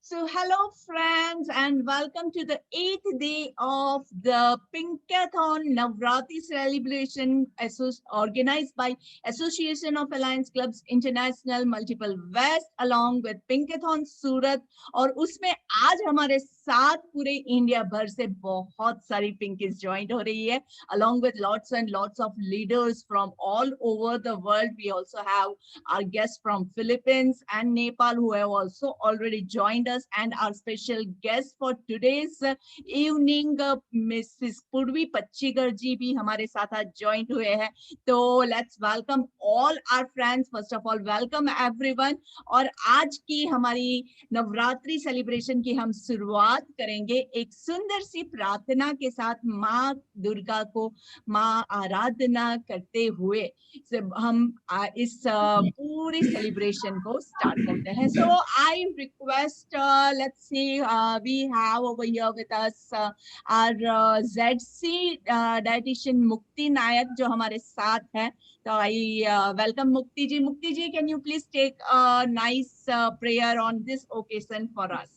So hello friends and welcome to the 8th day of the Pinkathon Navratri celebration organized by Association of Alliance Clubs International Multiple West along with Pinkathon Surat और उसमें आज हमारे साथ पूरे India भर से बहुत सारी पिंकीज ज्वाइन हो रही है along with lots and lots of leaders from all over the world. We also have our guests from Philippines and Nepal who have also already joined us, and our special guest for today's evening Mrs. Purvi Pachigar ji bhi hamare साथ आज joined हुए हैं. तो let's welcome all our friends. First of all, welcome everyone. और आज की हमारी Navratri celebration की हम शुरुआत करेंगे एक सुंदर सी प्रार्थना के साथ माँ दुर्गा को माँ आराधना करते हुए हम इस पूरी सेलिब्रेशन को स्टार्ट करते हैं. So I request let's see we have over here with us our ZC dietitian Mukti Nayak जो हमारे साथ है. So I welcome Mukti ji. Mukti ji, can you please take a nice prayer on this occasion for us?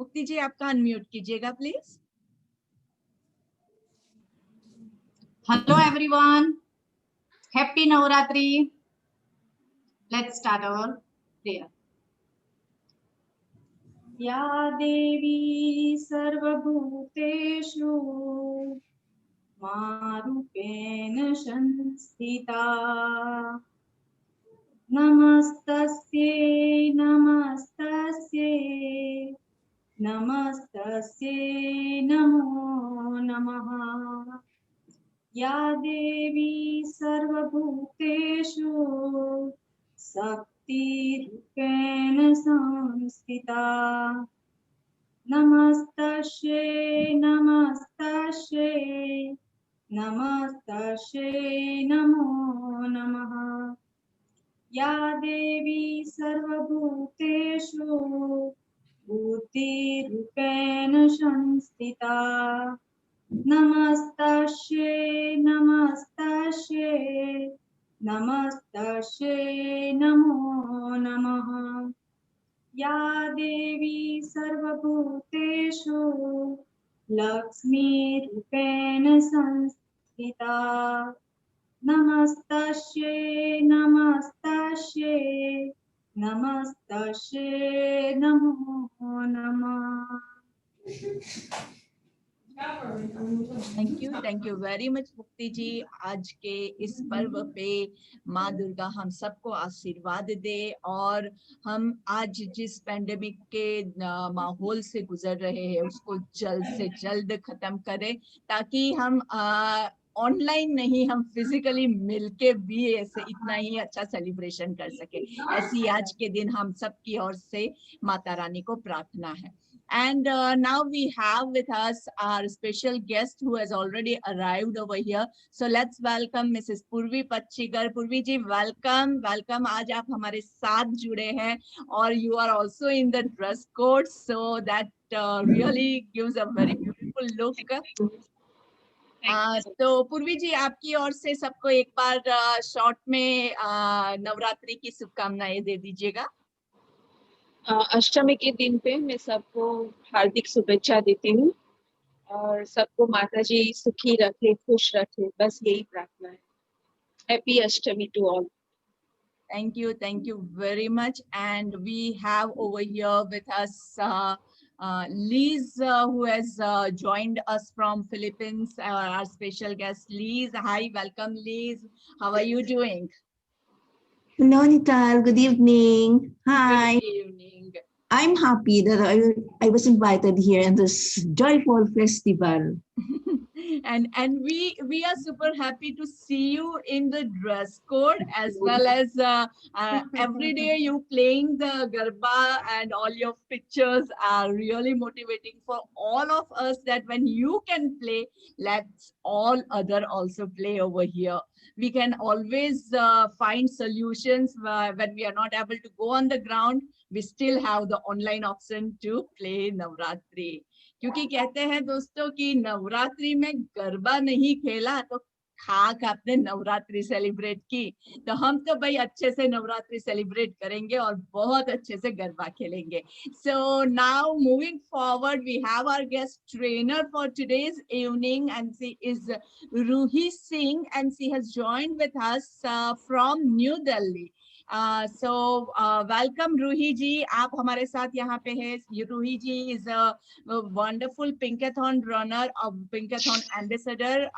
Mukti ji, आपका unmute कीजिएगा please. Hello everyone. Happy Navratri. Let's start our prayer. Ya Devi Sarvabhuteshu Marupena Shanstita Namastasye Namastasye Namastasye Namo Namaha. Ya Devi Sarvabhuteshu Sakti Rupena Samstita Namastasye Namastasye Namastasye Namo Namaha. Ya Devi Sarvabhuteshu Bhuti Rupena Samstita Namastasye Namastasye Namastasye Namo Namaha. Ya Devi Sarvabhuteshu Lakshmi Rupena Sanstita Namastasye Namastasye Namastasye Namo Namaha. Thank you very much मुक्ति जी. आज के इस पर्व पे माँ दुर्गा हम सबको आशीर्वाद दे और हम आज जिस पैंडेमिक के माहौल से गुजर रहे हैं उसको जल्द से जल्द खत्म करें ताकि हम ऑनलाइन नहीं हम फिजिकली मिलके भी ऐसे इतना ही अच्छा सेलिब्रेशन कर सके. ऐसी आज के दिन हम सब की ओर से माता रानी को प्रार्थना है. And now we have with us our special guest who has already arrived over here. So let's welcome Mrs. Purvi Pachigar. Purvi ji, welcome, welcome. आज आप हमारे साथ जुड़े हैं और you are also in the dress code, so that really gives a very beautiful look. तो पूर्वी जी आपकी ओर से सबको एक बार शॉर्ट में नवरात्रि की शुभकामनाएं दे दीजिएगा. अष्टमी के दिन पे मैं सबको हार्दिक शुभेच्छा देती हूँ और सबको माता जी सुखी रखे, खुश रखे, बस यही प्रार्थना है. Happy Ashtami to all. Thank you very much. And we have over here with us Liz who has joined us from Philippines, our special guest Liz. Hi, welcome Liz. How are you doing? Hello, Nital. Good evening. Hi. Good evening. I'm happy that I was invited here in this joyful festival. And we are super happy to see you in the dress code as well as every day you playing the Garba, and all your pictures are really motivating for all of us that when you can play, let's all other also play over here. We can always find solutions when we are not able to go on the ground. We still have the online option to play Navratri. क्योंकि कहते हैं दोस्तों कि नवरात्रि में गरबा नहीं खेला तो खाक आपने नवरात्रि सेलिब्रेट की, तो हम तो भाई अच्छे से नवरात्रि सेलिब्रेट करेंगे और बहुत अच्छे से गरबा खेलेंगे. So now moving forward, we have our guest trainer for today's evening, and she is Ruhi Singh, and she has joined with us from New Delhi. Welcome Ruhi ji, आप हमारे साथ यहाँ पे हैं. Ruhi ji is a wonderful Pinkathon runner, a Pinkathon ambassador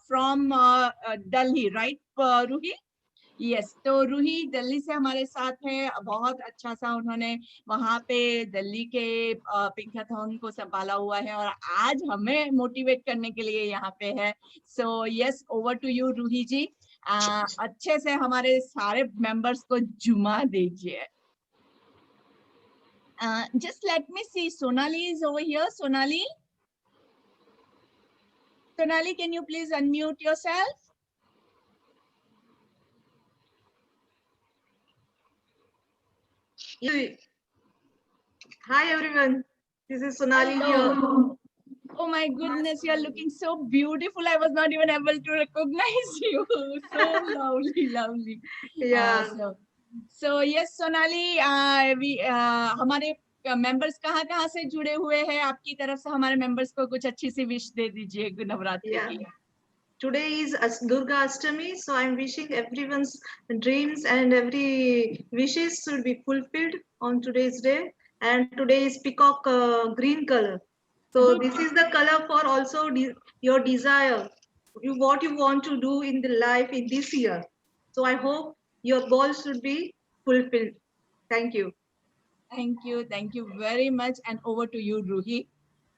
from Delhi, right, Ruhi? Yes, तो रूही दिल्ली से हमारे साथ है. बहुत अच्छा सा उन्होंने वहाँ पे दिल्ली के पिंकाथॉन को संभाला हुआ है और आज हमें मोटिवेट करने के लिए यहाँ पे है. So yes, over to you Roohi ji. अच्छे से हमारे सारे मेंबर्स को जुमा दीजिए. Just let me see, Sonali is over here. Sonali, can you please unmute yourself? Hi everyone, this is Sonali Hello. here. Oh my goodness, you are looking so beautiful. I was not even able to recognize you. So lovely, lovely. Yeah, So yes, Sonali, हमारे members कहाँ से जुड़े हुए हैं? आपकी तरफ से हमारे मेंबर्स को कुछ अच्छी सी विश दे दीजिए नवरात्रि की. today is Durga Ashtami, so I'm wishing everyone's dreams and every wishes should be fulfilled on today's day. And today is peacock green color. So this is the color for also your desire, what you want to do in the life in this year. So I hope your goals should be fulfilled. Thank you. Thank you very much. And over to you, Ruhi.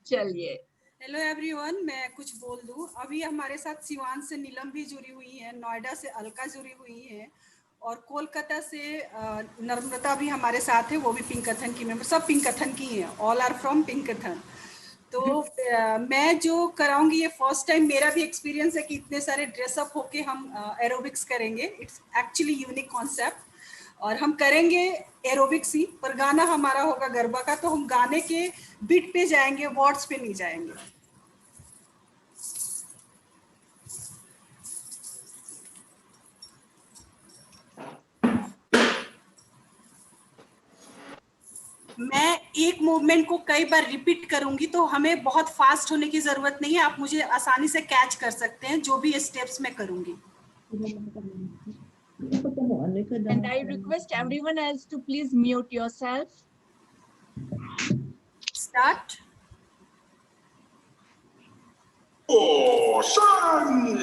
चलिए. Hello everyone, मैं कुछ बोल दूं. अभी हमारे साथ सिवान से नीलम भी जुड़ी हुई है, नोएडा से अलका जुड़ी हुई है और कोलकाता से नर्मदा भी हमारे साथ है. वो भी पिंकाथन की मेंबर, सब पिंकाथन की हैं. All are from Pinkathon. तो मैं जो कराऊंगी ये फर्स्ट टाइम मेरा भी एक्सपीरियंस है कि इतने सारे ड्रेसअप होके हम एरोबिक्स करेंगे. इट्स एक्चुअली यूनिक कॉन्सेप्ट और हम करेंगे एरोबिक्स ही, पर गाना हमारा होगा गरबा का. तो हम गाने के बीट पे जाएंगे, वर्ड्स पे नहीं जाएंगे. मैं एक मूवमेंट को कई बार रिपीट करूंगी, तो हमें बहुत फास्ट होने की जरूरत नहीं है. आप मुझे आसानी से कैच कर सकते हैं जो भी स्टेप्स मैं करूंगी. And I request everyone else to please mute yourself. Start. Oh, son!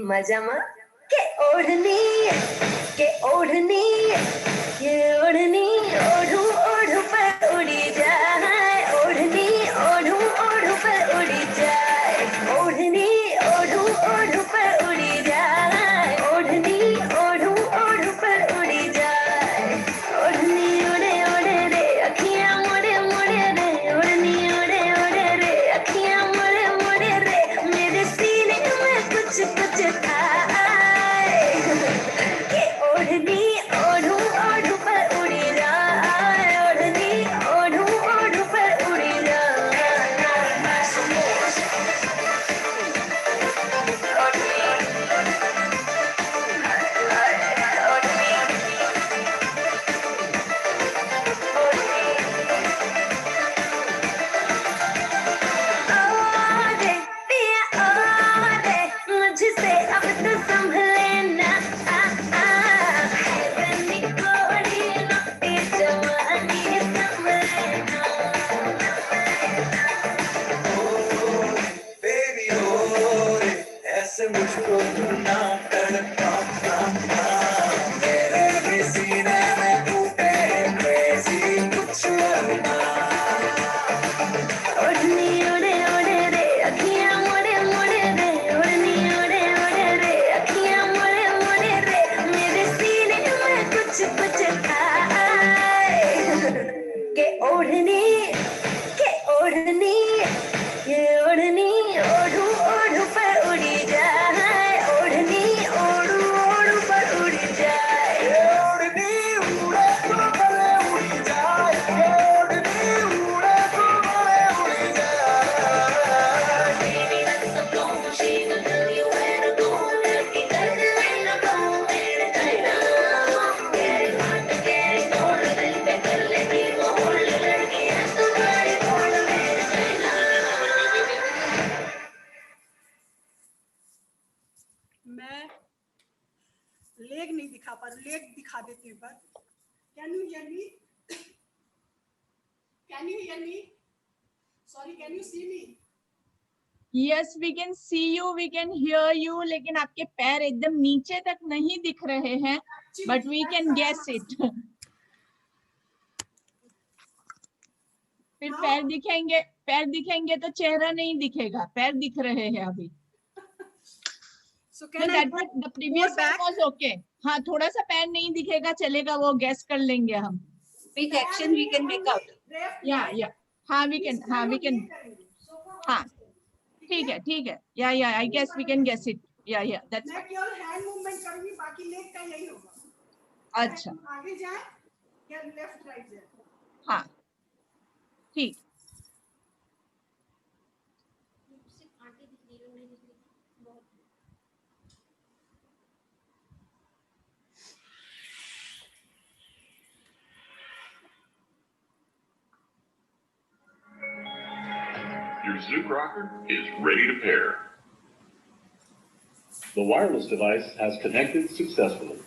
मजामा के ओढ़नी ये ओढ़नी ओढ़ू ओढ़ू पर उड़ी जाए. ओढ़नी ओढ़ू ओढ़ू पर उड़ी जाए. ओढ़नी ओढ़ू ओढ़ू पर उड़ी जाए. ओढ़नी ओढ़ू ओढ़ू पर उड़ी जाए. ओढ़नी उड़े उड़े रे अखियां मुड़े मुड़े रे. ओढ़नी उड़े उड़े रे अखियां मुड़े मुड़े रे. मेरे सीने में कुछ कुछ था. ओढ़नी ओढ़ू ओढ़ू पर उड़ी जाए. दिखा देती हूँ एक बार. Can you hear me? Can you hear me? Sorry, can you see me? Yes, we can see you, we can hear you, लेकिन आपके पैर एकदम नीचे तक नहीं दिख रहे हैं, but we can guess it. फिर पैर दिखेंगे तो चेहरा नहीं दिखेगा, पैर दिख रहे हैं अभी. So No, can I that go the previous one back? was okay. हाँ, थोड़ा सा पैर नहीं दिखेगा चलेगा, वो guess कर लेंगे हम. Which action we can make out? Yeah. हाँ, we can. हाँ, ठीक है. Yeah, I guess we can guess it. Yeah, that's मैं केवल हैंड मूवमेंट करूंगी, बाकी लेग का यही होगा. अच्छा. आगे जाए या लेफ्ट राइट जाए. हाँ, ठीक. Your Zoom rocker is ready to pair. The wireless device has connected successfully.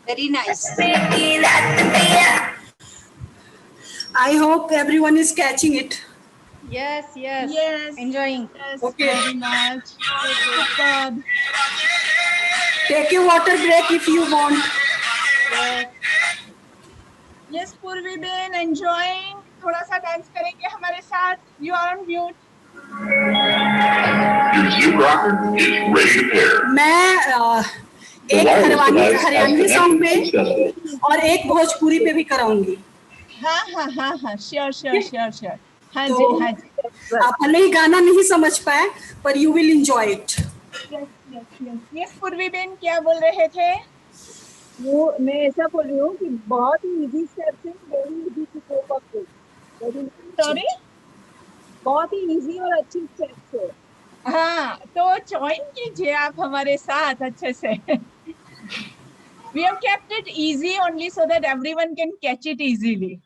Very nice. I hope everyone is catching it. Yes, yes. Yes. Enjoying. Yes, Okay. very much. Superb. Take a water break if you want. Yes, Purvi Ben, enjoying. थोड़ा सा dance करेंगे हमारे साथ. You are on mute. Your Zoom rocker is ready to pair. मैं The एक wireless device has Haryanvi song connected पे successfully. और एक भोजपुरी पे भी कराऊंगी. हाँ, sure. हाँ तो जी. आप भले ही गाना नहीं समझ पाए पर you will enjoy it. Yes, Purvi Ben, क्या बोल रहे थे? वो मैं ऐसा बोल रही हूँ कि बहुत ही इजी स्टेप्स है, very easy to cope up with. Sorry? बहुत ही इजी और अच्छी स्टेप्स है. हाँ, तो ज्वाइन कीजिए आप हमारे साथ अच्छे से. We have kept it easy only so that everyone can catch it easily.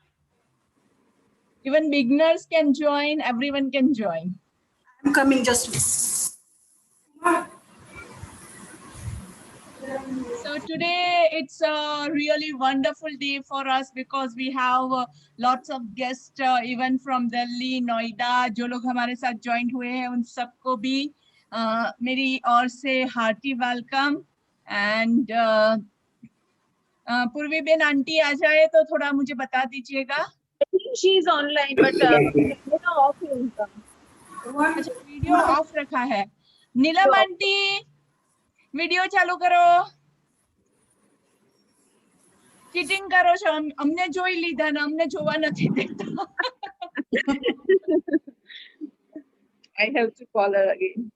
Even beginners can join, everyone can join. I'm coming just. So today it's a really wonderful day for us because we have lots of guests even from Delhi, Noida. जो लोग हमारे साथ join हुए हैं उन सबको भी मेरी ओर से hearty welcome. And पूर्वी बेन आंटी आ जाए तो थोड़ा मुझे बता दीजिएगा. I think she is online, but off है उनका. अच्छा, वीडियो ऑफ रखा है. नीलम आंटी वीडियो चालू करो. ચીટિંગ કરો છો. અમને જોઈ લીધા ને અમને જોવા નથી દેતા. I have to call her again.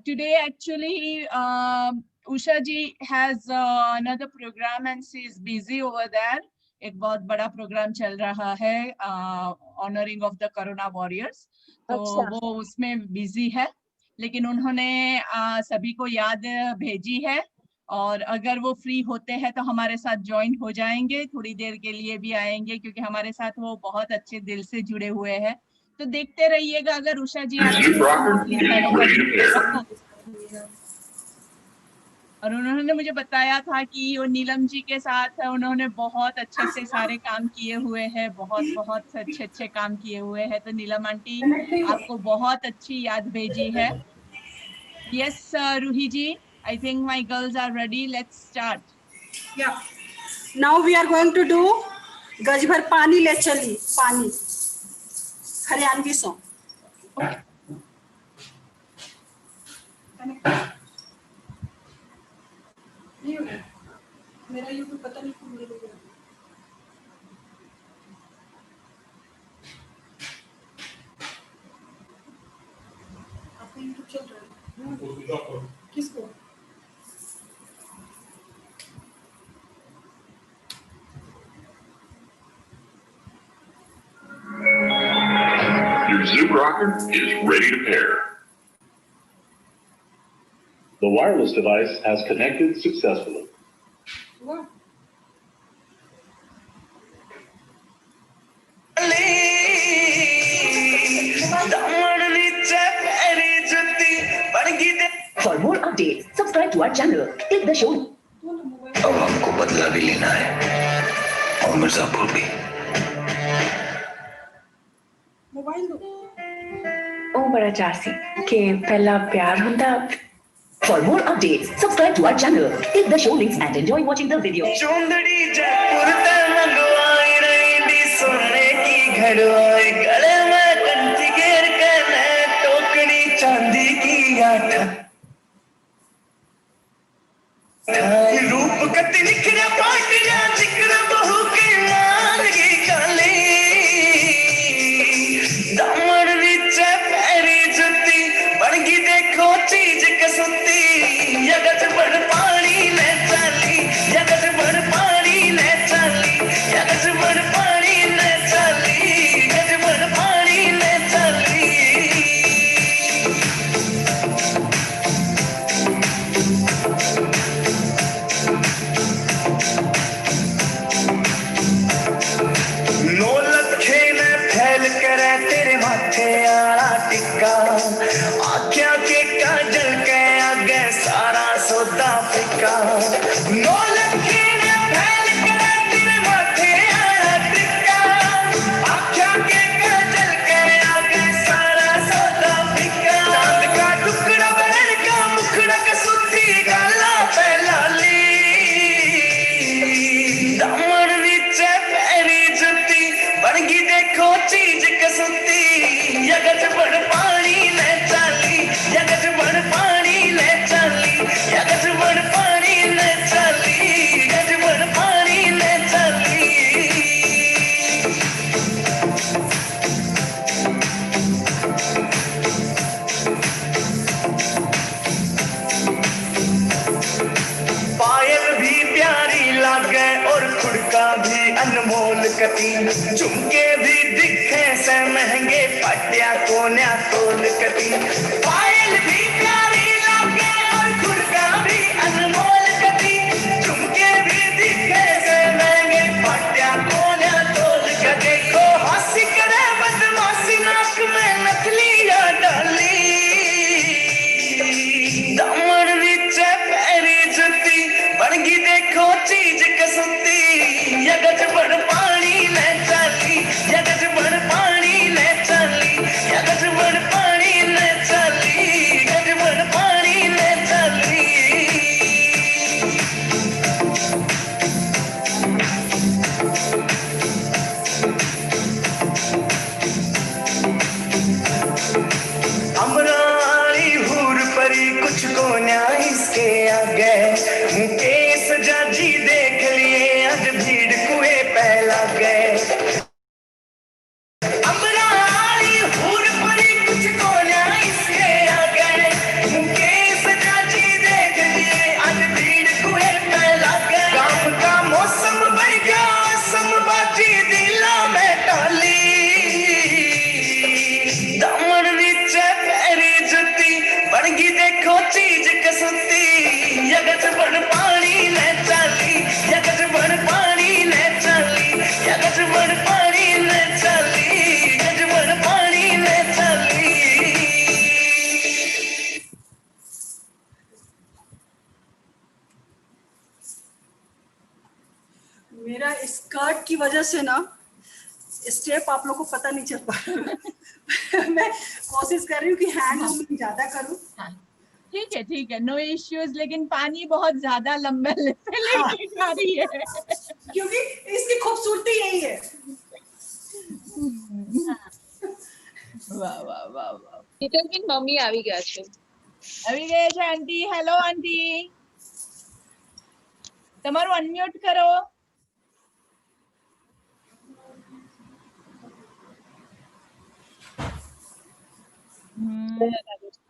Today actually Usha ji has another program and she is busy over there. एक बहुत बड़ा प्रोग्राम चल रहा है honoring of the Corona warriors. तो वो उसमें बिजी है, लेकिन उन्होंने सभी को याद भेजी है और अगर वो फ्री होते हैं तो हमारे साथ ज्वाइन हो जाएंगे. थोड़ी देर के लिए भी आएंगे क्योंकि हमारे साथ वो बहुत अच्छे दिल से जुड़े हुए हैं. तो देखते रहिएगा. अगर उषा जी और उन्होंने मुझे बताया था कि वो नीलम जी के साथ उन्होंने बहुत अच्छे से सारे काम किए हुए हैं, बहुत अच्छे काम किए हुए हैं. तो नीलम आंटी आपको बहुत अच्छी याद भेजी है. Yes Ruhi ji, I think my girls are ready. Let's start. Yeah. Now we are going to do गज भर पानी ले चली पानी, हरियाणवी सॉन्ग. मेरा यूट्यूब पता नहीं कौन ले गया. आपका यूट्यूब चल रहा है? किसको? Your Zoom rocker is ready to pair. The wireless device has connected successfully. Wow. For more updates, subscribe to our channel. Click the show. अब हमको बदला भी लेना है और मिर्जापुर भी. मोबाइल दो. ओ बड़ा चासी के पहला प्यार होता. For more updates, subscribe to our channel. Click the show links and enjoy watching the video. चुंदड़ी जयपुर ते मंगवाई रही सोने की घड़वाई, गले में कंठी घेर के टोकरी चांदी की आठा. रूप कति निखरा पाटिया जिक्र बहू की लानगी काली. दामन नीचे पैरी जुती बनगी देखो चीज कसुती. जगत भर पानी ने चाली, जगत भर पानी ने चाली, जगत भर पानी ने चाली, जगत भर पानी ने चाली. नो लखे ने फैल करे तेरे माथे आला टिक्का, आख्या के काजल के आगे सारा सौदा फिका. नो लखे ने फैल करे तेरे माथे आला टिक्का, आख्या कती झुमके भी दिखे से महंगे पटिया कोन्या तोल कती पायल भी प्यारी लागे और खुरका भी अनमोल कती झुमके भी दिखे से महंगे पटिया कोन्या तोल के देखो हंसी करे बदमाशी नाक में नकलिया डाली दामन विच पैरी जुती बनगी देखो चीज कसुती यगज बड़ पानी ले चली यगज बड़ पानी ले चली यगज बड़ पानी ले चली यगज बड़ पानी ले चली अमरानी हूर परी कुछ को न्याय इसके आगे मुकेश जाजी देख लिए आज भीड़ कुए पहला गए अमरानी हूर परी कुछ को न्याय इसके आगे मुकेश जाजी देख लिए आज भीड़ कुए पहला गए काम का मौसम बन गया समबाजी दिला में टाली दामन विच पैरी जुती बनगी देखो चीज कसुती यगज बड़ पानी ले चली यगज बड़ पानी ले चली यगज बड़ पानी ले चली यगज बड़ पानी ले चली मेरा स्कर्ट की वजह से ना स्टेप आप लोगों को पता नहीं चल पा रहा मैं कोशिश कर रही हूँ कि हैंड मूवमेंट ज्यादा करूँ ठीक है नो इश्यूज, लेकिन पानी बहुत ज्यादा लंबे से लेके जा रही है क्योंकि इसकी खूबसूरती यही है। વાહ વાહ વાહ વાહ પિતરબેન મમ્મી આવી ગયા છે આવી ગયા છે આંટી. હેલો આંટી, તમારું અનમ્યુટ કરો.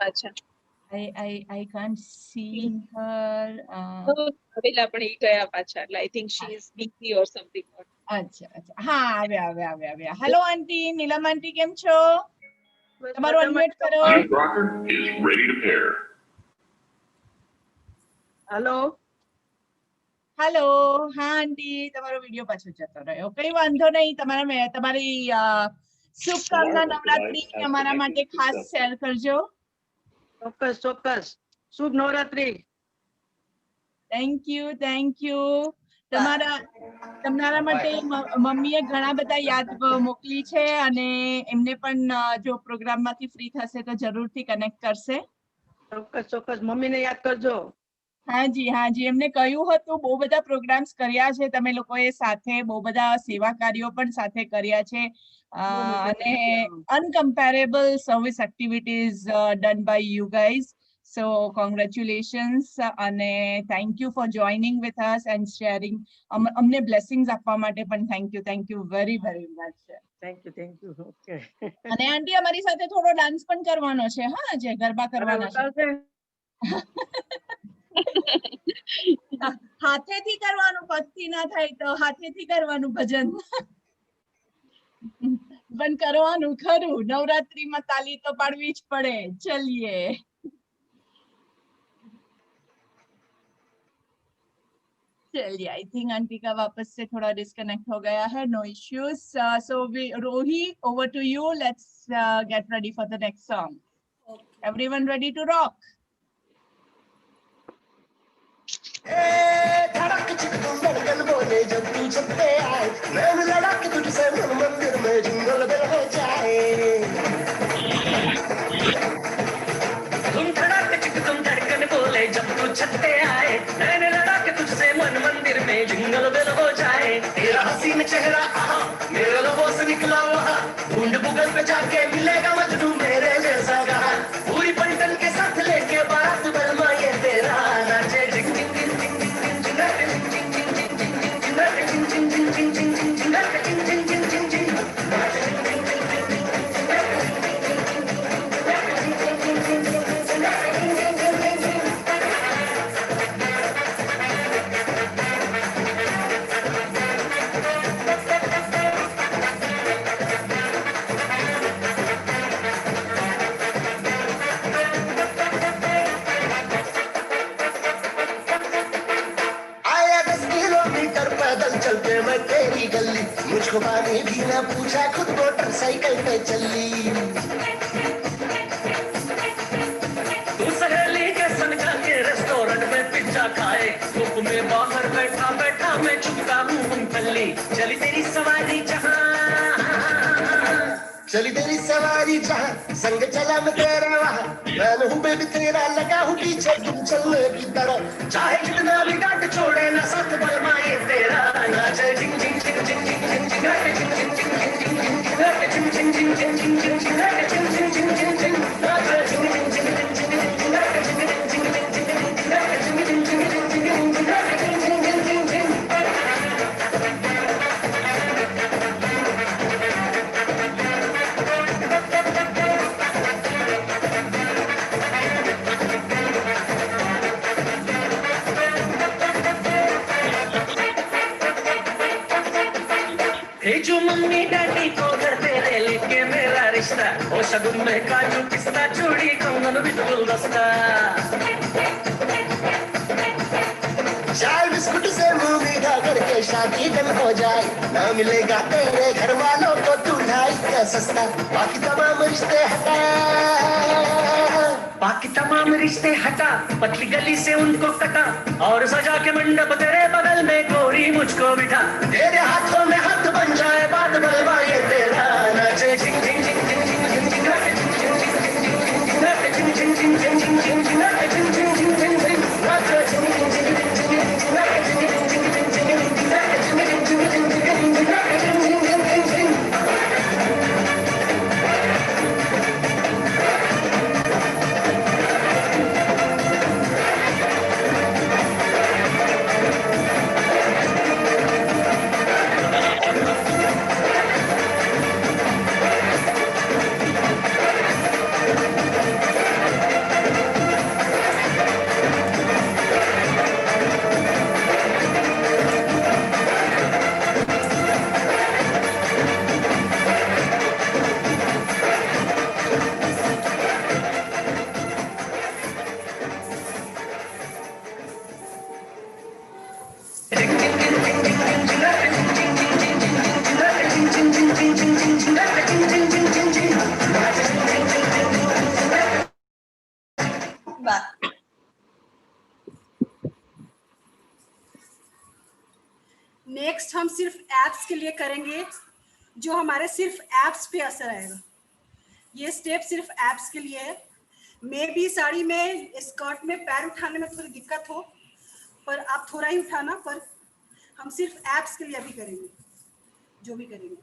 અચ્છા I can't see her. પેલા પણ ઈ ગયા પાછા એટલે I think she is busy or something. અચ્છા હા આવ્યા. હેલો આંટી, નીલમ આંટી કેમ છો? તમારું અનમ્યુટ કરો. Luke Rocker is ready to pair. Hello હા આંટી, તમારો વિડિયો પાછો જતો રહ્યો. કઈ વાંધો નહીં, તમારી શુભકામના નવરાત્રીની અમારા માટે ખાસ શેર કરજો. ચોક્કસ શુભ નવરાત્રી. Thank you. તમારા માટે મમ્મીએ ઘણા બધા યાદ મોકલી છે અને એમને પણ જો પ્રોગ્રામમાંથી ફ્રી થશે તો જરૂરથી કનેક્ટ કરશે. ચોક્કસ મમ્મીને યાદ કરજો. હાજી એમને કહ્યું હતું બહુ બધા પ્રોગ્રામ્સ કર્યા છે તમે લોકોએ સાથે, બહુ બધા સેવા કાર્યો પણ સાથે કર્યા છે અને uncomparable service activities done by you guys. So congratulations and thank you for joining with us and sharing. અમને blessings આપવા માટે પણ thank you very much. Thank you okay. અને આંટી અમારી સાથે થોડો ડાન્સ પણ કરવાનો છે. હા, જે ગરબા કરવાના છે. હાથેથી કરવાનું, પગથી ના થાય તો હાથેથી કરવાનું ભજન પણ કરવાનું ખરું. નવરાત્રીમાં તાલી તો પાડવી જ પડે. ચલીએ. आई थिंक आंटी का वापस से थोड़ा डिस्कनेक्ट हो गया है. No issues. So Rohi, over to you. Let's get ready for the next song. Everyone ready to rock? धड़क चिकन धड़कन बोले जब तू छपते आए मैं लड़ा के तुझसे मन मंदिर में जिंगल बेल हो जाए तुम धड़क चिकन धड़कन बोले जब तू छपते आए मैंने लड़ा के तुझसे मन मंदिर में जिंगल बेल हो जाए तेरा हसीन चेहरा मेरे लबों से निकला वहाँ ढूंढ गूगल पे जाके मिलेगा मजनू मेरे जैसा कहा पूरी पलटन के साथ लेके बारात बरमा ये तेरा नाचे जिंग जिंग चलते मैं तेरी गली, मुझको पानी भी ना पूछा, खुद मोटरसाइकिल पे चली। तू सहेली के संग जाके रेस्टोरेंट में पिज्जा खाए, धूप में बाहर बैठा बैठा मैं चुपका मुंह मूंगफली। चली तेरी सवारी जहां, चली तेरी सवारी जहां, संग चला मैं तेरे वहां, मैं हूँ बेबी तेरा, लगा हूँ पीछे तुम चलने की तरह, चाहे कितना भी डांट छोड़े ना साथ बरमाए तेरा। नाचे झिंग झिंग झिंग झिंग झिंग झिंग झिंग, नाचे झिंग झिंग झिंग झिंग झिंग झिंग, नाचे झिंग झिंग झिंग झिंग झिंग झिंग झिंग, नाचे झिंग झिंग झिंग झिंग झिंग, नाचे झिंग झिंग झिंग झिंग झिंग झिंग, नाचे झिंग झिंग झिंग झिंग झिंग झिंग, नाचे झिंग झिंग झिंग झिंग झिंग झिंग, नाचे झिंग झिंग झिंग झिंग झिंग। जो मम्मी डैडी को घर तेरे लेके मेरा रिश्ता, ओ शगुन में काजू पिस्ता चूड़ी कंगन भी गुलदस्ता, चाय बिस्कुट से मुंह मीठा करके शादी कल हो जाए, ना मिलेगा तेरे घर वालों को दूल्हा इतना सस्ता, बाकी तमाम रिश्ते हटा, बाकी तमाम रिश्ते हटा, पतली गली से उनको कटा, और सजा के मंडप तेरे बगल में गोरी मुझको बिठा, तेरे हाथों में हाथ बन जाए बात बलवाए तेरा। नाचे झिंग झिंग झिंग झिंग झिंग झिंग झिंग, नाचे झिंग झिंग झिंग झिंग झिंग झिंग, नाचे झिंग झिंग झिंग झिंग झिंग झिंग झिंग, नाचे झिंग झिंग झिंग झिंग झिंग, नाचे झिंग झिंग झिंग झिंग झिंग झिंग, नाचे झिंग झिंग झिंग झिंग झिंग झिंग, नाचे झिंग झिंग झिंग झिंग झिंग झिंग, नाचे झिंग झिंग झिंग झिंग झिंग। नेक्स्ट हम सिर्फ एप्स के लिए करेंगे, जो हमारे सिर्फ एप्स पे असर आएगा। ये स्टेप सिर्फ एप्स के लिए है। मे भी साड़ी में स्कर्ट में पैर उठाने में थोड़ी दिक्कत हो, पर आप थोड़ा ही उठाना, पर हम सिर्फ एप्स के लिए अभी करेंगे जो भी करेंगे।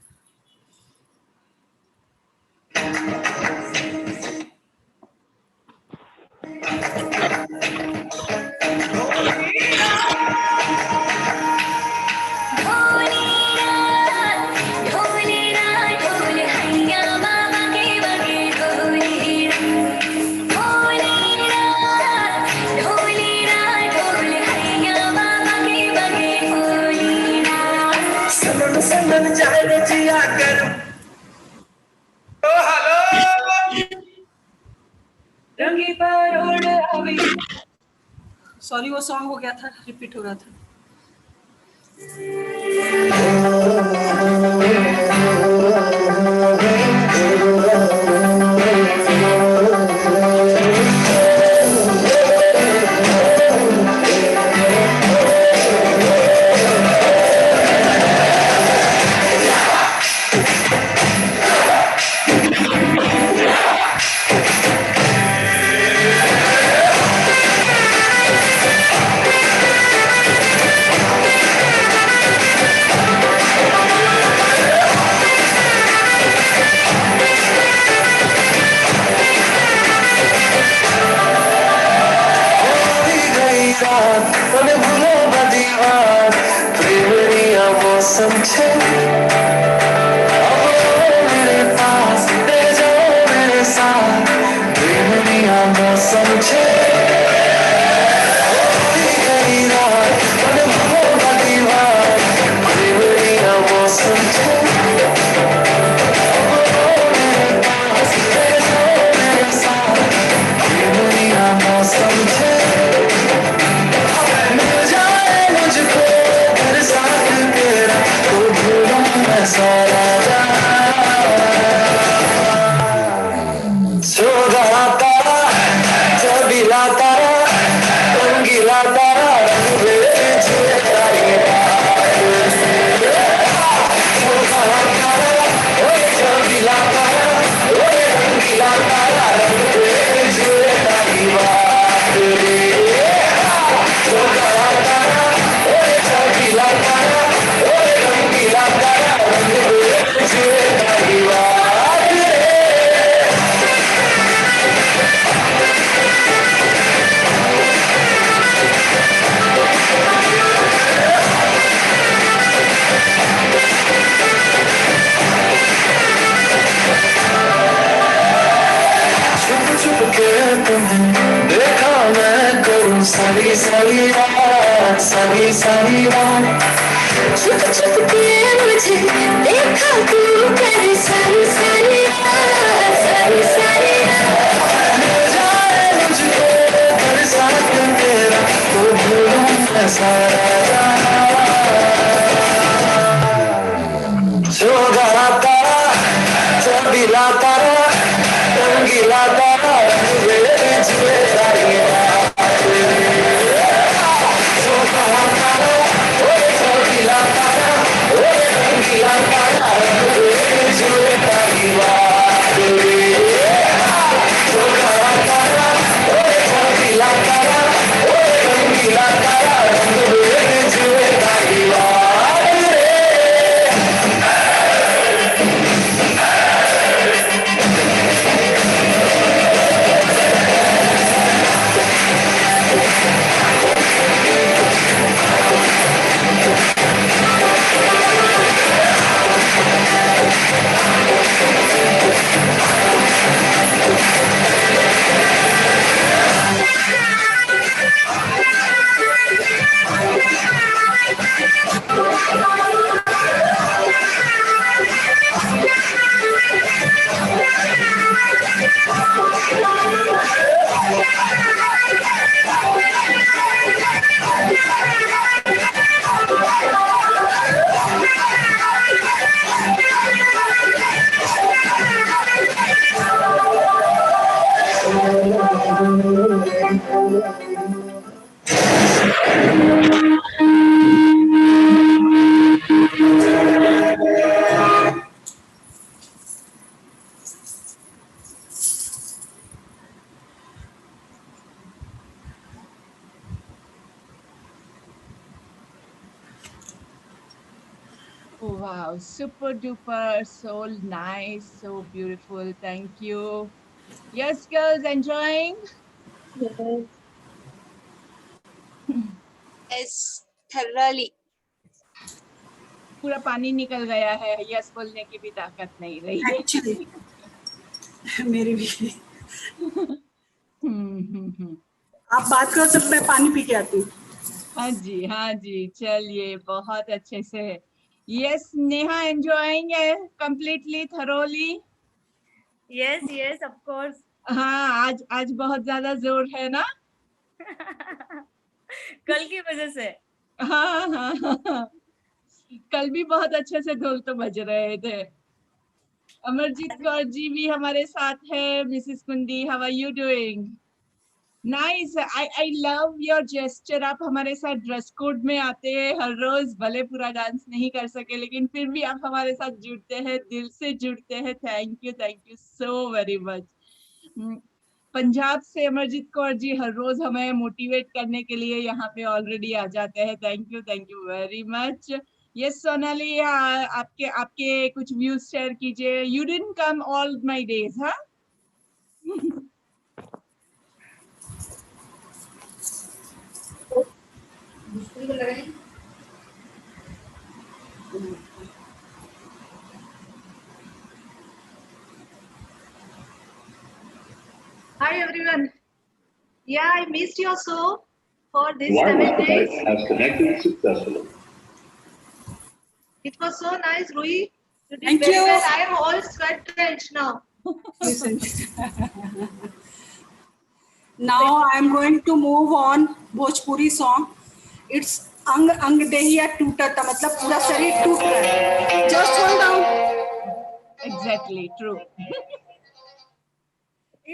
सॉरी, वो सॉन्ग हो गया था, रिपीट हो रहा था। मुझको घर साथ के सारी सारी रात सारी सारी रात छुप छुप के मुझे देखा तू कर सारी सारी रात सारी सारी रात ले जाए मुझको कर साथ तेरा तो भूलूं मैं सारा जो गाता चबीला तारा रंगीला तारा मेरे जुए तारिया जो गाता ओए चबीला तारा ओए रंगीला तारा मेरे जुए तारिया जो गाता ओए चबीला तारा ओए रंगीला तारा मेरे जुए तारिया Wow, super duper, so nice, so beautiful. Thank you. Yes, girls, enjoying? Yes, thoroughly. पूरा पानी निकल गया है, यस बोलने की भी ताकत नहीं रही। Actually, मेरी भी। आप बात करो तब मैं पानी पी के आती हूँ। हाँ जी, चलिए बहुत अच्छे से। Yes, Neha, enjoying it completely, thoroughly. Yes, yes, of course. हाँ, आज बहुत ज्यादा जोर है ना? कल की वजह से। हाँ। कल भी बहुत अच्छे से ढोल तो बज रहे थे। अमरजीत कौर जी भी हमारे साथ है। मिसेस कुंडी, how are you doing? Nice. I love your gesture. आप हमारे साथ ड्रेस कोड में आते हैं हर रोज, भले पूरा डांस नहीं कर सके लेकिन फिर भी आप हमारे साथ जुड़ते हैं, दिल से जुड़ते हैं। Thank you so very much. Punjab से अमरजीत कौर जी हर रोज हमें मोटिवेट करने के लिए यहाँ पे ऑलरेडी आ जाते हैं। Thank you very much. Yes Sonali, आपके कुछ व्यूज शेयर कीजिए। You didn't come all my days, हाँ? Hi everyone. Yeah, I missed you so for this Wireless 7 device days. has connected successfully. It was so nice, Rui. You did Thank very you. well. I am all sweat drenched now. Listen. Now I'm going to move on Bhojpuri song. It's अंग अंग देहिया टूटता, मतलब पूरा शरीर टूट रहा है। Just hold down. Exactly, true.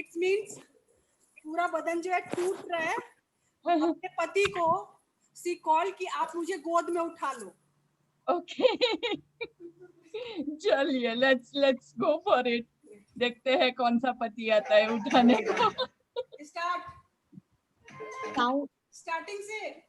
It means पूरा बदन जो है टूट रहा है। अपने पति को सी कॉल कि आप मुझे गोद में उठा लो। Okay. चलिए, let's go for it. देखते हैं कौन सा पति आता है उठाने को। स्टार्टिंग से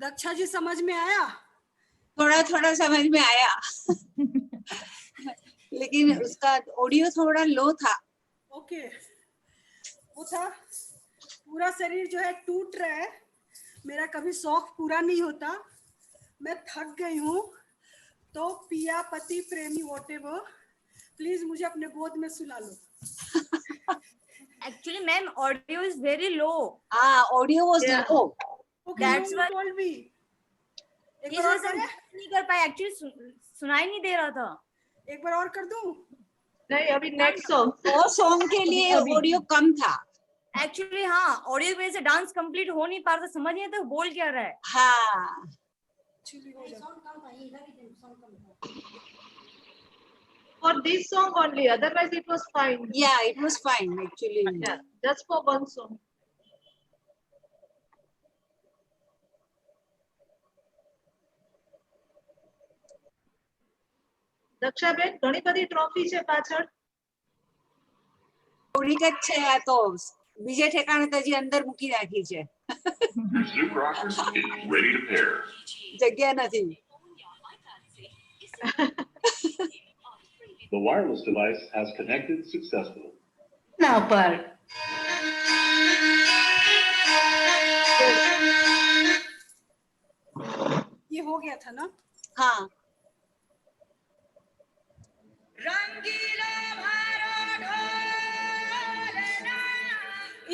दक्षा जी समझ में आया? थोड़ा थोड़ा समझ में आया लेकिन उसका ऑडियो थोड़ा लो था। ओके, वो था पूरा शरीर जो है टूट रहा है, मेरा कभी शौक पूरा नहीं होता, मैं थक गई हूँ, तो पिया पति प्रेमी व्हाटएवर, प्लीज मुझे अपने गोद में सुला लो। Actually, ma'am, audio is very low. Audio was low. Okay, That's you why. told me. एक इस बार और वजह से करें? नहीं कर पाए, एक्चुअली सुनाई नहीं दे रहा था। एक बार और कर दूं? नहीं, अभी नेक्स्ट सॉन्ग। वो सॉन्ग के लिए ऑडियो कम था। एक्चुअली हाँ, ऑडियो की वजह से डांस कंप्लीट हो नहीं पा रहा था, समझ नहीं आता बोल क्या रहा है। हाँ। For this song only, otherwise it was fine. Yeah, it was fine actually. Yeah, just for one song. દક્ષાબેન, ઘણી બધી ટ્રોફી છે પાછળ. થોડીક જ છે આ તો, બીજે ઠેકાણે તો હજી અંદર મૂકી રાખી છે. The Zoom rocker is ready to pair. જગ્યા નથી. The wireless device has connected successfully. now par ये हो गया था ना? हाँ।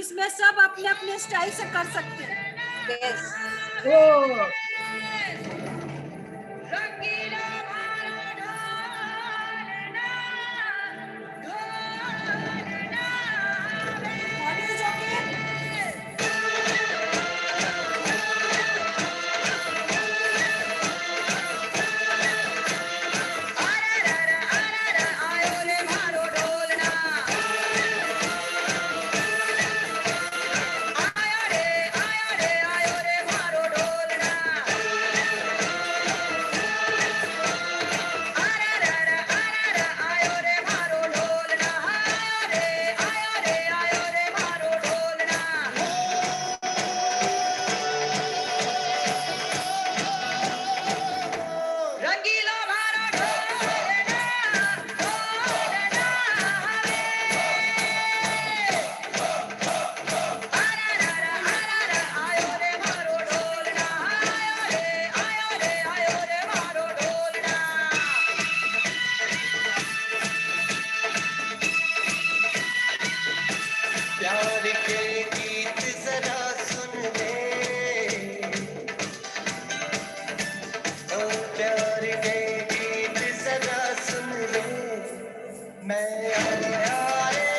इसमें सब अपने अपने स्टाइल से कर सकते हैं। Yes. ये गीत जरा सुन ले, मैं आया रे।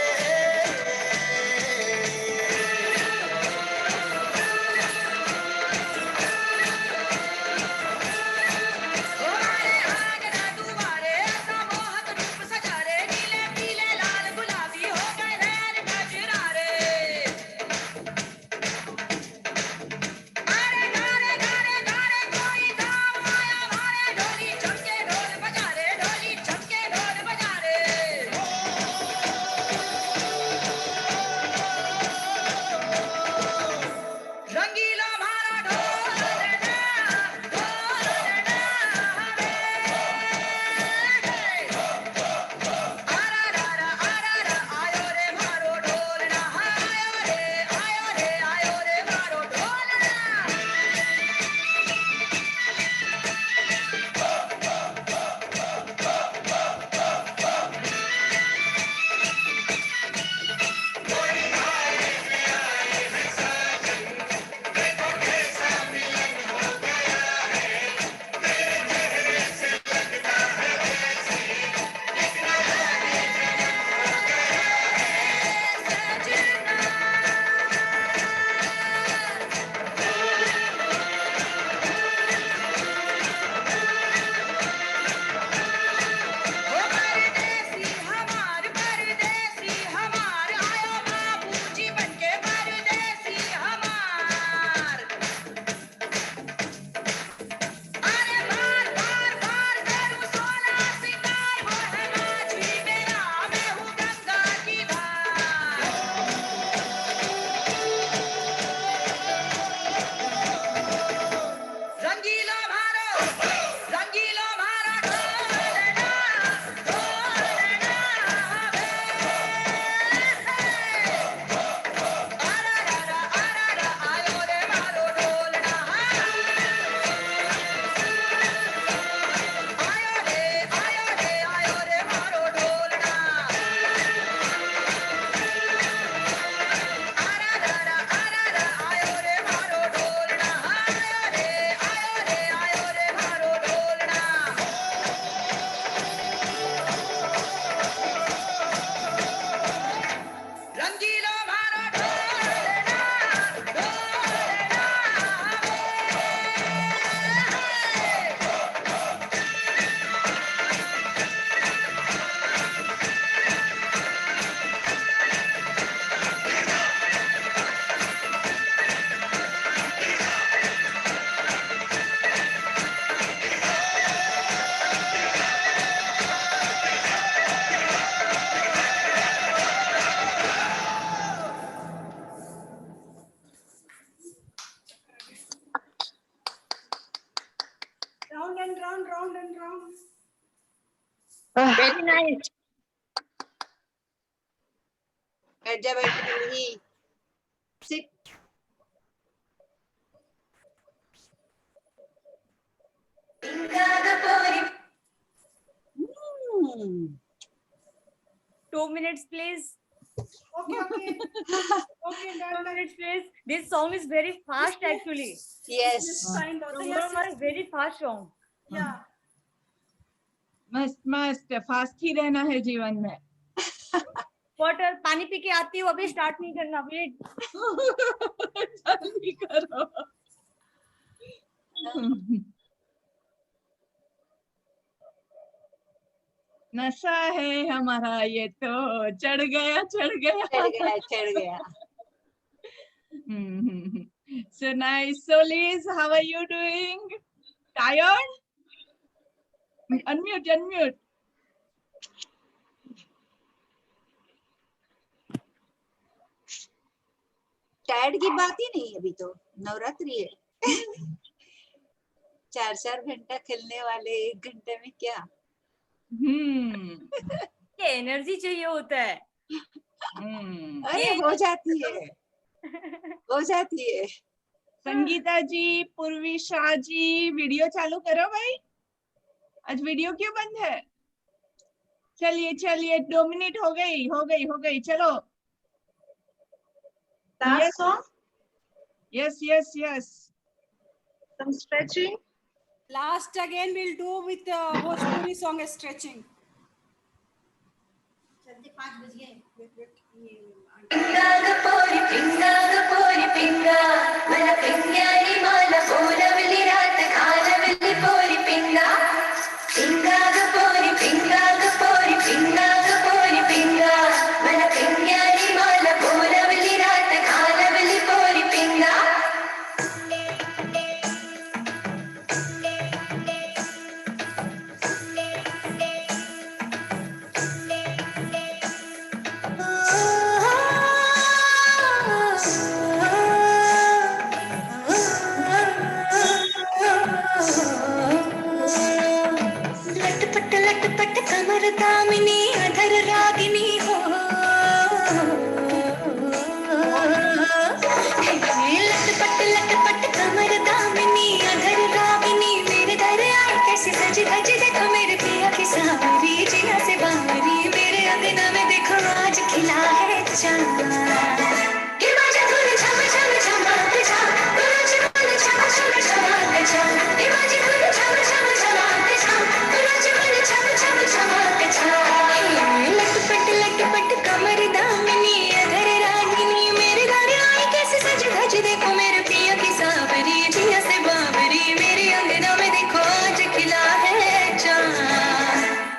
round and round. Very nice. Sit. Hmm. 2 minutes, please. Okay, okay. Okay, 2 minutes, please. This song is very fast, actually. Yes. Fine, daughter. Number one is very fast song. Yeah. मस्त मस्त fast ही रहना है जीवन में. Water पानी P के आती हूँ, अभी स्टार्ट नहीं करना, वेट. जल्दी करो. नशा है हमारा ये तो चढ़ गया चढ़ गया चढ़ गया चढ़ गया. So nice. So Liz, how are you doing? Tired? Unmute, unmute. Tired की बात ही नहीं, अभी तो नवरात्रि है. 4-4 घंटा खेलने वाले 1 घंटे में क्या. ये एनर्जी चाहिए होता है. अरे हो जाती है, हो जाती है. संगीता जी, पूर्वी शाह जी, वीडियो चालू करो भाई. आज वीडियो क्यों बंद है? चलिए चलिए 2 मिनट हो गई चलो. Last song, Yes. some stretching. Last again we'll do with Bhojpuri song stretching. Pinga gapori pinga, mala pingyari mala polavli raat khalavli pori pinga. Pinga gapori pinga, mala pingyari mala polavli raat khalavli pori pinga. लटपट कमर दामिनी अधर रागिनी हो, लटपट कमर दामिनी अधर रागिनी मेरे दर आए कैसे सज धज देखो मेरे पिया की सावरी जिया से बावरी मेरे अंगना में देखो आज खिला है चांद कि बाजा धुन छम छम छमाक छा रोज मन छम छम छमाक छा कि बाजा धुन छम छम छमाक छा रोज मन छम छम छमाक छा लटपट कमर दामिनी अधर रागिनी मेरे घर आई कैसे सज धज देखो मेरे पिया की सावरी जिया से बावरी मेरे अंगना में देखो आज खिला है चांद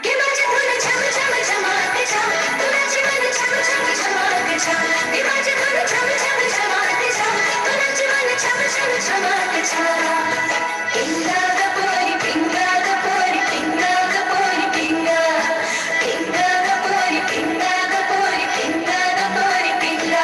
कि बाजा धुन छम छम छमाक छा रोज मन छम छम छमाक छा कि बाजा धुन छम छम छमाक छा रोज मन छम छम छमाक छा. Pinga gapori pinga, pinga gapori pinga, pinga gapori pinga, pinga gapori pinga.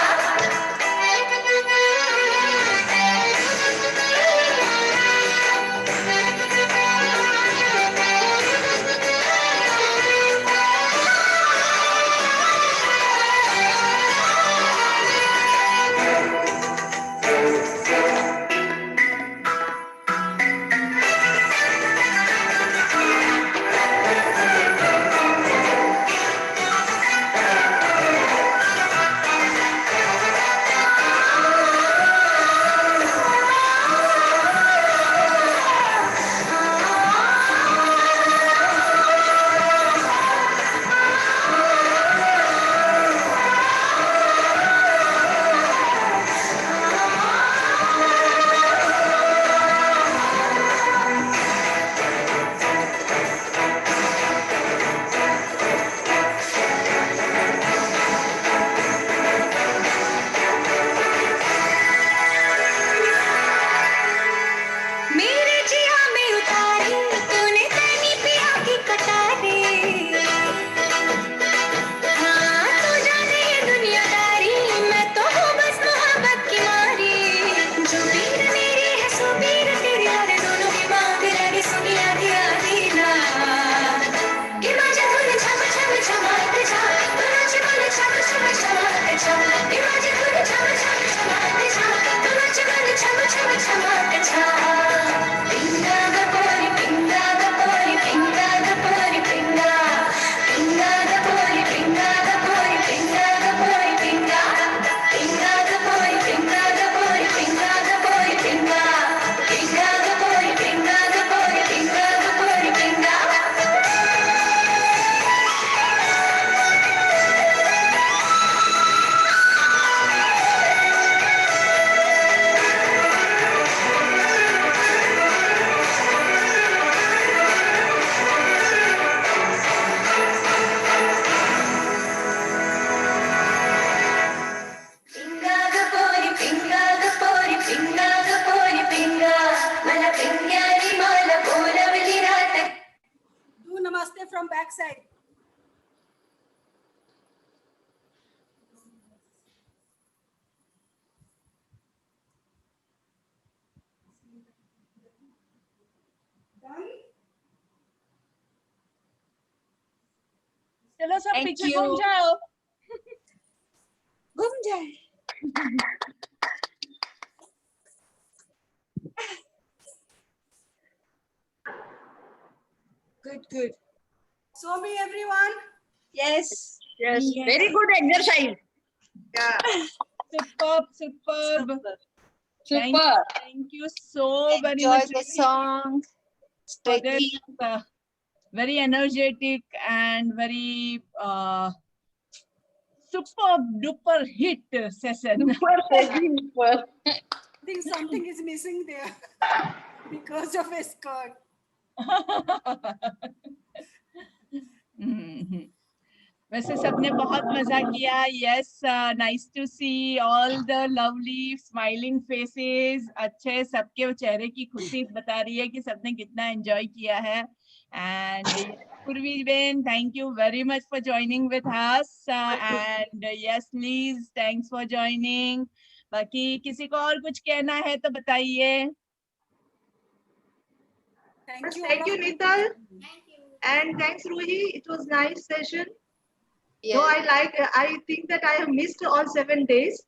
मेरे जिया में उतारी तूने तैनी पिया की कटारी, हाँ तू जाने ये दुनियादारी मैं तो हूँ बस मोहब्बत की मारी. जो पीर मेरी है सो पीर तेरी यार दोनों की मांग रही सुनी आधी आधी ना कि बाजा धुन छम छम छमाक छा रोज मन छम छम छमाक छा कि बाजा धुन छम छम छमाक छा रोज मन छम छम छमाक छा. Pinga gapori pinga, pinga gapori pinga, pinga gapori pinga, pinga gapori pinga, pinga gapori pinga, pinga gapori pinga, pinga gapori pinga, pinga gapori pinga. Pinga gapori pinga, mala pingyari mala polavli raat. Do namaste from back side. चलो सब Thank पीछे you. घूम जाओ. घूम जाए. Good. Show me everyone. Yes. Yes, very good exercise. Superb. Super. Thank you so very Enjoy much. the song. for this very energetic and very super duper hit session. I think something is missing there because of a skirt. वैसे सबने बहुत मजा किया. Yes, nice to see all the lovely smiling faces. अच्छे सबके चेहरे की खुशी बता रही है कि सबने कितना enjoy किया है. And Purvi Ben, thank you very much for joining with us. And yes, Liz, thanks for joining. बाकी किसी को और कुछ कहना है तो बताइए. Thank you, Nital. And thanks, Ruhi. It was nice session. Yeah. So I think that I have missed all 7 days.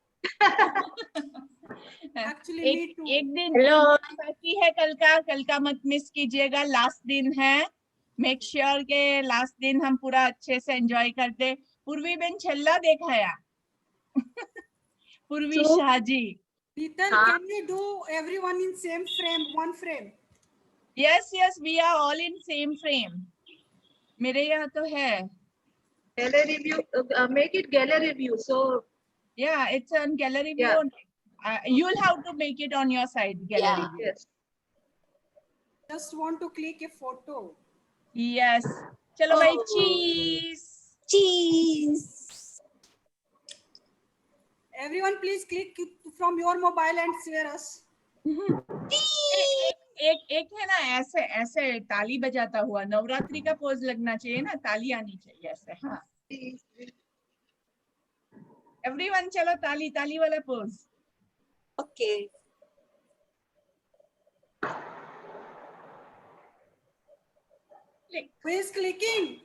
Actually, me too. एक दिन बाकी है कल का मत मिस कीजिएगा. लास्ट दिन है. मेक श्योर के लास्ट दिन हम पूरा अच्छे से एंजॉय करते. पूर्वी बेन छल्ला देखाया. पूर्वी Shahaji. Nital, can you do everyone in same frame, one frame? Yes, we are all in same frame. मेरे यहाँ तो है. Gallery view, make it gallery view. So yeah, it's on gallery view. Yeah. You'll have to make it on your side. Gallery view. Yes. Just want to click a photo. Yes. Chalo bhai, cheese. Cheese. Everyone, please click from your mobile and share us. एक है ना ऐसे ऐसे ताली बजाता हुआ नवरात्रि का pose लगना चाहिए ना. ताली आनी चाहिए ऐसे. हाँ. एवरीवन चलो ताली वाला pose. Okay. Who is clicking?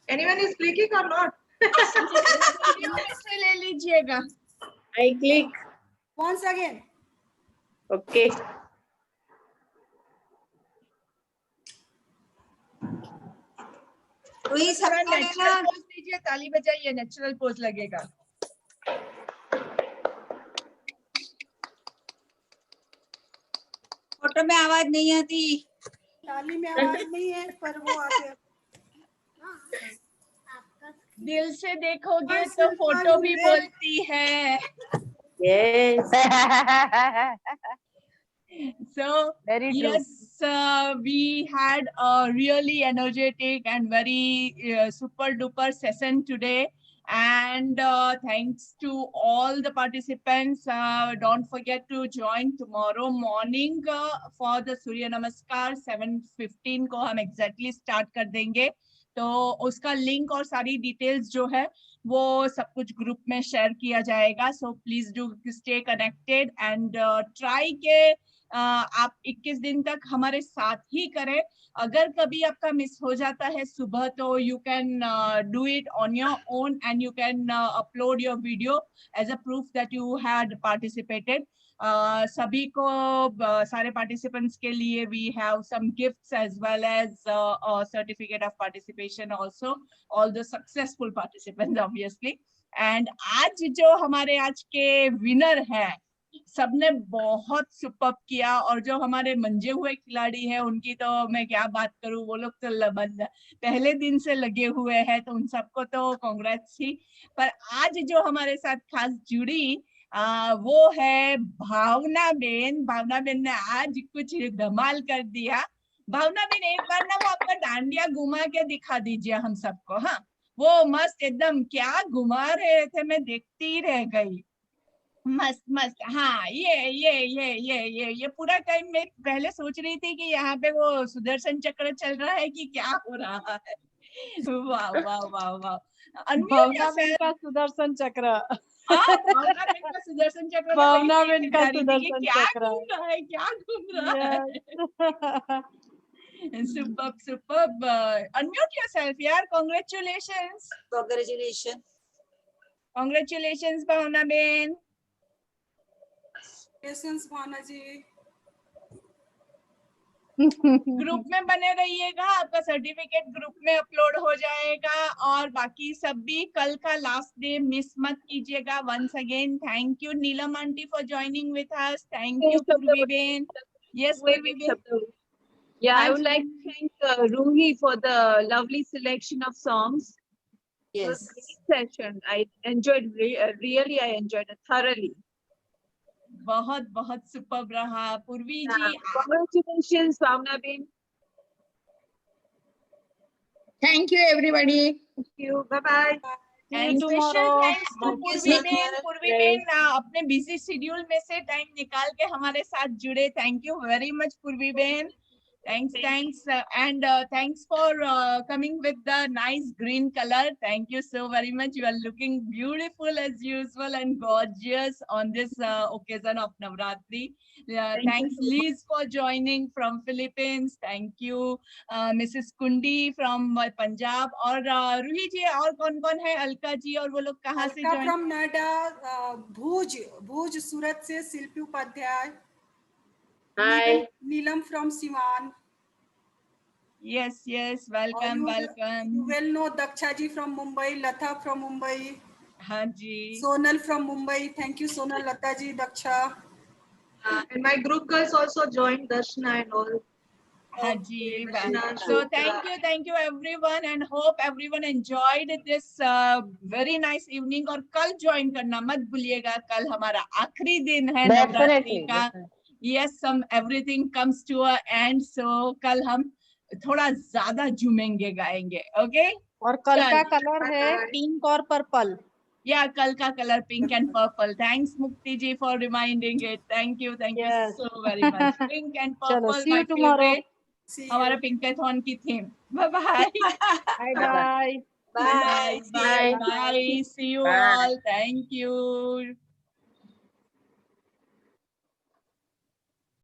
Anyone is clicking or not? ले लीजिएगा. I click. Once again. Okay. Ruhi, natural pose दीजिए. ताली बजाइए. नेचुरल पोज लगेगा. फोटो में आवाज नहीं आती. ताली में आवाज नहीं है पर वो आते. दिल से देखोगे तो फोटो भी बोलती है. Yes. So very true. yes, we had a really energetic and very super duper session today. And thanks to all the participants. Don't forget to join tomorrow morning for the Surya Namaskar. 7:15 को हम exactly start कर देंगे. तो उसका link और सारी details जो है वो सब कुछ ग्रुप में शेयर किया जाएगा. So please do stay connected and try के आप 21 दिन तक हमारे साथ ही करें. अगर कभी आपका मिस हो जाता है सुबह तो you can do it on your own and you can upload your video as a proof that you had participated. सभी को सारे पार्टिसिपेंट्स के लिए we have some gifts as well as a certificate of participation also, all the successful participants obviously. And आज जो हमारे आज के विनर है सबने बहुत सुपर किया. और जो हमारे मंजे हुए खिलाड़ी हैं उनकी तो मैं क्या बात करूं. वो लोग तो पहले दिन से लगे हुए हैं तो उन सबको तो कांग्रेट्स ही. पर आज जो हमारे साथ खास जुड़ी वो है भावना बेन. भावना बेन ने आज कुछ धमाल कर दिया. भावना बेन एक बार ना वो आपका डांडिया घुमा के दिखा दीजिए हम सबको. हाँ, वो मस्त एकदम क्या घुमा रहे थे, मैं देखती ही रह गई. मस्त मस्त. हाँ, ये पूरा टाइम मैं पहले सोच रही थी कि यहाँ पे वो सुदर्शन चक्र चल रहा है कि क्या हो रहा है. वाह वाह वाह वाह. भावना बेन का सुदर्शन चक्र. भावना बेन का सुदर्शन चक्र. भावना बेन का सुदर्शन चक्र. क्या घूम रहा है. Superb. Unmute yourself, yaar. Congratulations. Congratulations, Bhavna Ben. Congratulations, भावना जी. ग्रुप में बने रहिएगा. आपका सर्टिफिकेट ग्रुप में अपलोड हो जाएगा. और बाकी सब भी कल का लास्ट डे मिस मत कीजिएगा. Once again thank you Neelam aunty for joining with us. Thank you Purvi ben. Yes Purvi ben. Yeah, I would like to thank Ruhi for the lovely selection of songs. It was a great session. I enjoyed really. I enjoyed it thoroughly. बहुत बहुत superb रहा पूर्वी जी. Congratulations, Bhavna Bin. Thank you, everybody. Thank you. Bye bye. And special thanks to पूर्वी Ben. पूर्वी Ben अपने busy schedule में से time निकाल के हमारे साथ जुड़े. Thank you very much पूर्वी Ben. Thanks. And thanks for coming with the nice green color. Thank you so very much. You are looking beautiful as usual and gorgeous on this occasion of Navratri. Thanks Liz for joining from Philippines. Thank you Mrs. Kundi from Punjab. और रूही जी और कौन है? अलका जी और वो लोग कहाँ से join? from Noida, भुज सूरत से शिल्पी Upadhyay. Hi. Neelam from Siwan. Yes, welcome. You well know Daksha ji from Mumbai, Latha from Mumbai. हाँ जी. Sonal from Mumbai. Thank you, Sonal, Lata ji, Daksha. And my group girls also joined, Darshana and all. हाँ जी. So thank you everyone and hope everyone enjoyed this very nice evening. और कल join करना मत भूलिएगा. कल हमारा आखिरी दिन है नवरात्रि का. Yes, everything comes to an end. So कल हम थोड़ा ज्यादा झूमेंगे गाएंगे. Okay? और कल का कलर है पिंक और पर्पल. Yeah, कल का colour pink and purple. Thanks Mukti ji for reminding it. Thank you so very much. Pink and purple. चलो, see you tomorrow. हमारा पिंकाथॉन की theme. Bye bye. Bye. Bye. See you all. Thank you.